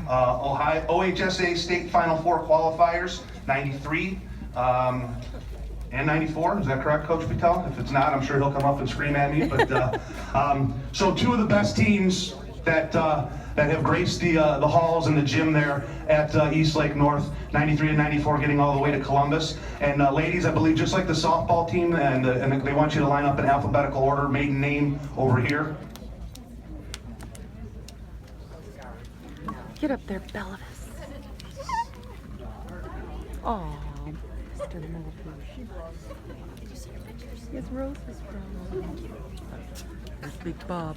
OHSAA State Final Four qualifiers, 93 and 94. Is that correct, Coach Patel? If it's not, I'm sure he'll come up and scream at me. But so two of the best teams that have graced the halls and the gym there at Eastlake North, 93 and 94, getting all the way to Columbus. And ladies, I believe just like the softball team, and they want you to line up in alphabetical order, maiden name over here. Get up there, Belvis. Oh, Mr. Mulder. Yes, Rose is from. There's Big Bob.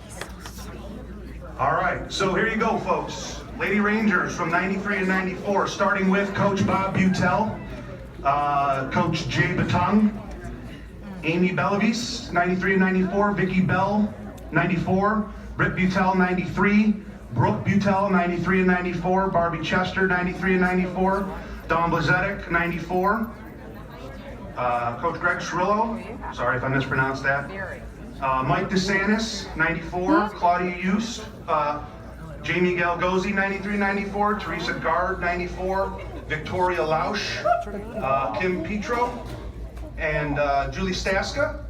He's so sweet. All right, so here you go, folks. Lady Rangers from 93 and 94, starting with Coach Bob Butel, Coach Jay Batung, Amy Belvis, 93 and 94, Vicky Bell, 94, Britt Butel, 93, Brooke Butel, 93 and 94, Barbie Chester, 93 and 94, Dawn Blazetic, 94, Coach Greg Schrillo, sorry if I mispronounced that, Mike DeSantis, 94, Claudia Youst, Jamie Galgozzi, 93 and 94, Teresa Gard, 94, Victoria Lausch, Kim Petro, and Julie Staska,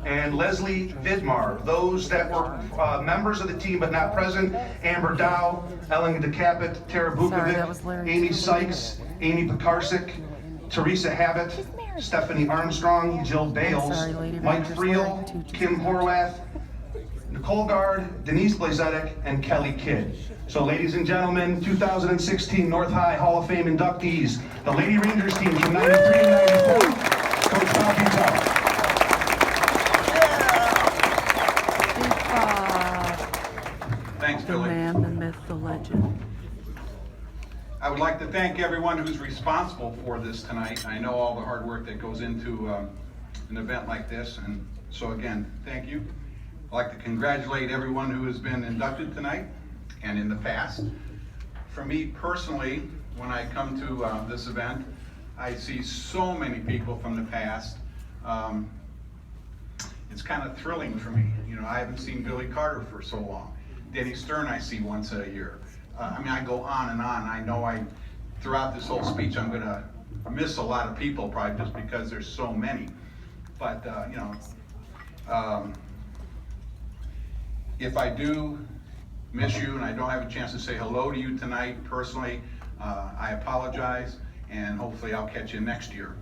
and Leslie Vidmar. Those that were members of the team but not present: Amber Dow, Ellen DeCapit, Tara Bukovic, Amy Sykes, Amy Pekarsik, Teresa Habit, Stephanie Armstrong, Jill Bales, Mike Friel, Kim Horwath, Nicole Gard, Denise Blazetic, and Kelly Kidd. So ladies and gentlemen, 2016 North High Hall of Fame inductees, the Lady Rangers team from 93 and 94, Coach Bob Butel. Thanks, The Billy. man, the myth, the legend. I would like to thank everyone who's responsible for this tonight. I know all the hard work that goes into an event like this, and so again, thank you. I'd like to congratulate everyone who has been inducted tonight and in the past. For me personally, when I come to this event, I see so many people from the past. It's kind of thrilling for me. You know, I haven't seen Billy Carter for so long. Denny Stern I see once a year. I mean, I go on and on. I know throughout this whole speech, I'm going to miss a lot of people, probably just because there's so many. But, you know, if I do miss you and I don't have a chance to say hello to you tonight personally, I apologize, and hopefully I'll catch you next year.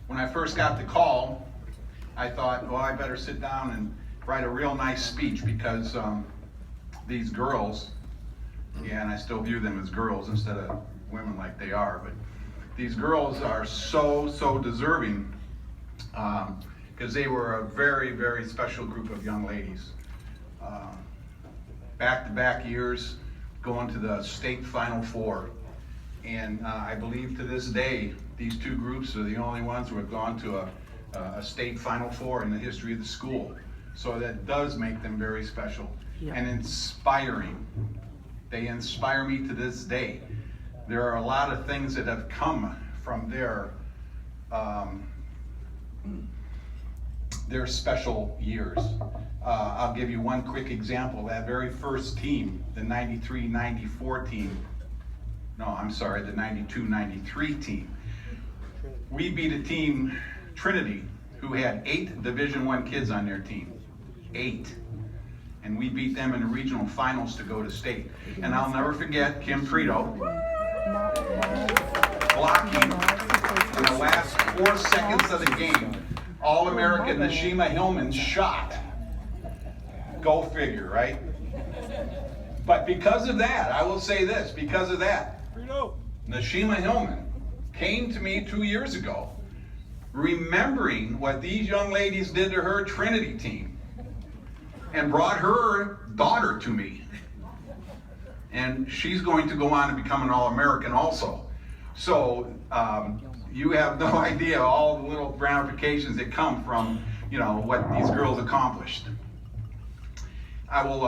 When I first got the call, I thought, well, I better sit down and write a real nice speech, because these girls, yeah, and I still view them as girls instead of women like they are, but these girls are so deserving, because they were a very, very special group of young ladies. Back-to-back years going to the state Final Four. And I believe to this day, these two groups are the only ones who have gone to a state Final Four in the history of the school. So that does make them very special and inspiring. They inspire me to this day. There are a lot of things that have come from their special years. I'll give you one quick example. That very first team, the 93-94 team, no, I'm sorry, the 92-93 team. We beat a team, Trinity, who had 8 Division I kids on their team. 8. And we beat them in the regional finals to go to state. And I'll never forget Kim Frito blocking in the last 4 seconds of the game. All-American Nashima Hillman's shot. Go figure, right? But because of that, I will say this, because of that, Nashima Hillman came to me 2 years ago, remembering what these young ladies did to her Trinity team, and brought her daughter to me. And she's going to go on to become an All-American also. So you have no idea all the little ramifications that come from, you know, what these girls accomplished. I will,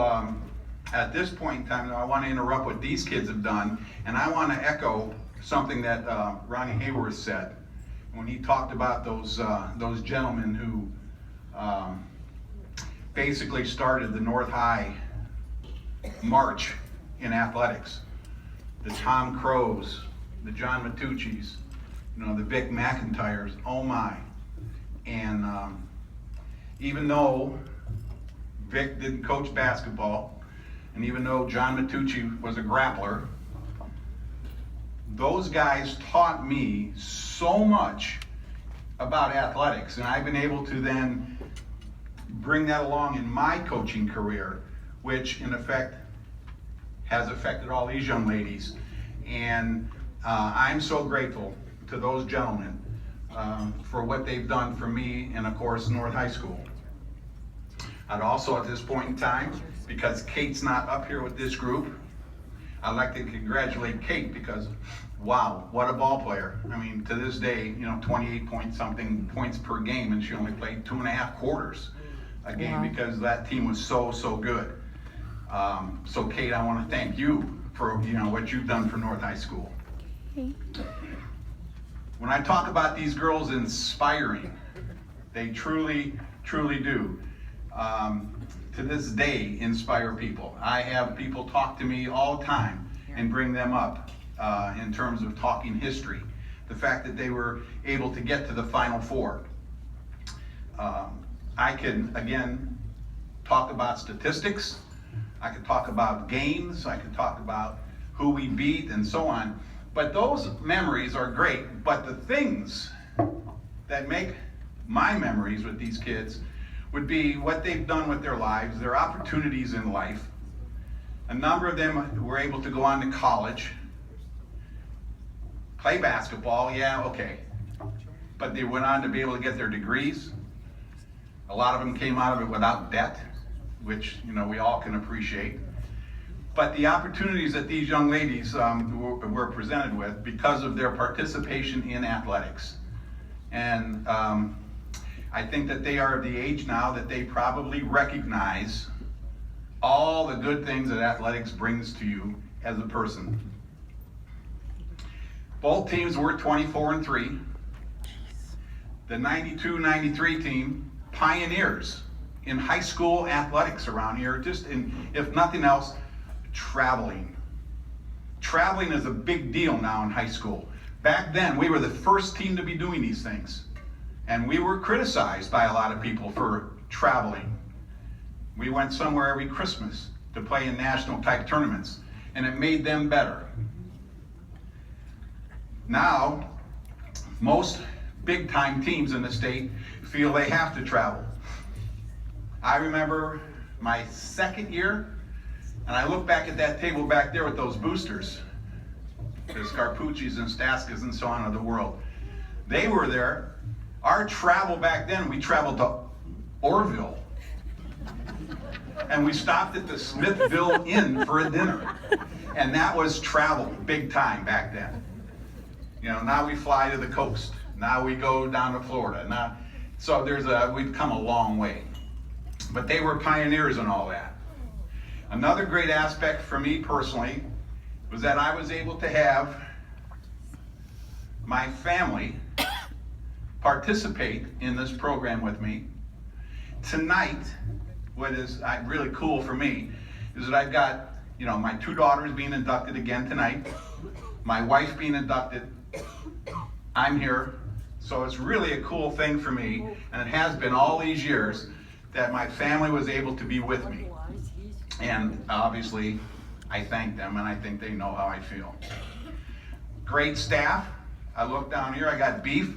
at this point in time, I want to interrupt what these kids have done, and I want to echo something that Ronnie Hayworth said when he talked about those gentlemen who basically started the North High march in athletics. The Tom Crows, the John Matucci's, you know, the Vic McIntyres, oh my. And even though Vic didn't coach basketball, and even though John Matucci was a grappler, those guys taught me so much about athletics, and I've been able to then bring that along in my coaching career, which in effect has affected all these young ladies. And I'm so grateful to those gentlemen for what they've done for me and of course North High School. I'd also at this point in time, because Kate's not up here with this group, I'd like to congratulate Kate because, wow, what a ball player. I mean, to this day, you know, 28 point something points per game, and she only played 2.5 quarters a game because that team was so good. So Kate, I want to thank you for, you know, what you've done for North High School. Okay. When I talk about these girls inspiring, they truly do. To this day, inspire people. I have people talk to me all the time and bring them up in terms of talking history. The fact that they were able to get to the Final Four. I can, again, talk about statistics. I could talk about games. I could talk about who we beat and so on. But those memories are great. But the things that make my memories with these kids would be what they've done with their lives, their opportunities in life. A number of them were able to go on to college, play basketball, yeah, okay. But they went on to be able to get their degrees. A lot of them came out of it without debt, which, you know, we all can appreciate. But the opportunities that these young ladies were presented with because of their participation in athletics. And I think that they are of the age now that they probably recognize all the good things that athletics brings to you as a person. Both teams were 24-3. The 92-93 team, pioneers in high school athletics around here, just in, if nothing else, traveling. Traveling is a big deal now in high school. Back then, we were the first team to be doing these things. And we were criticized by a lot of people for traveling. We went somewhere every Christmas to play in national type tournaments, and it made them better. Now, most big time teams in the state feel they have to travel. I remember my second year, and I look back at that table back there with those boosters, the Scarpucci's and Staskas and so on of the world. They were there. Our travel back then, we traveled to Orville. And we stopped at the Smithville Inn for a dinner. And that was travel, big time back then. You know, now we fly to the coast. Now we go down to Florida. Now, so we've come a long way. But they were pioneers in all that. Another great aspect for me personally was that I was able to have my family participate in this program with me. Tonight, what is really cool for me is that I've got, you know, my 2 daughters being inducted again tonight, my wife being inducted, I'm here. So it's really a cool thing for me, and it has been all these years that my family was able to be with me. And obviously, I thank them, and I think they know how I feel. Great staff. I look down here, I got Beef,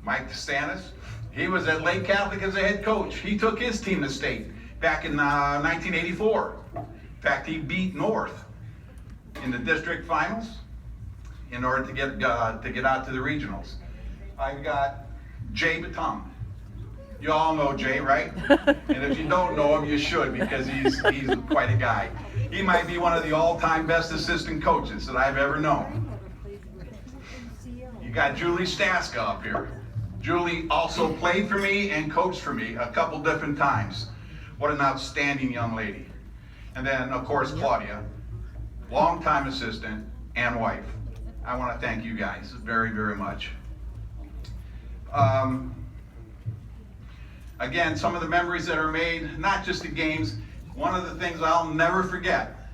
Mike DeSantis. He was at Lake Catholic as a head coach. He took his team to state back in 1984. In fact, he beat North in the district finals in order to get out to the regionals. I've got Jay Batung. You all know Jay, right? And if you don't know him, you should, because he's quite a guy. He might be one of the all-time best assistant coaches that I've ever known. You got Julie Staska up here. Julie also played for me and coached for me a couple different times. What an outstanding young lady. And then, of course, Claudia, longtime assistant and wife. I want to thank you guys very, very much. Again, some of the memories that are made, not just the games, one of the things I'll never forget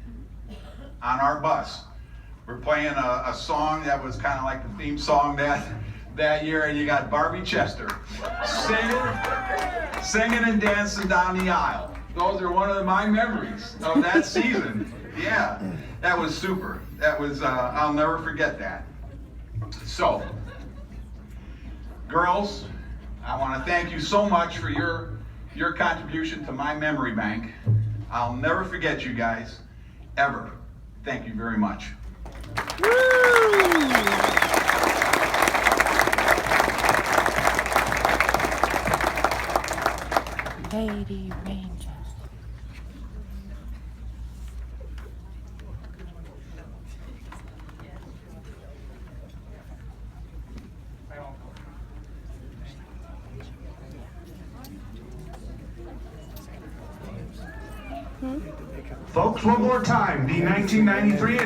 on our bus, we're playing a song that was kind of like the theme song that year, and you got Barbie Chester singing and dancing down the aisle. Those are one of my memories of that season. Yeah, that was super. That was, I'll never forget that. So, girls, I want to thank you so much for your contribution to my memory bank. I'll never forget you guys, ever. Thank you very much. Lady Rangers. Folks, one more time, the 1993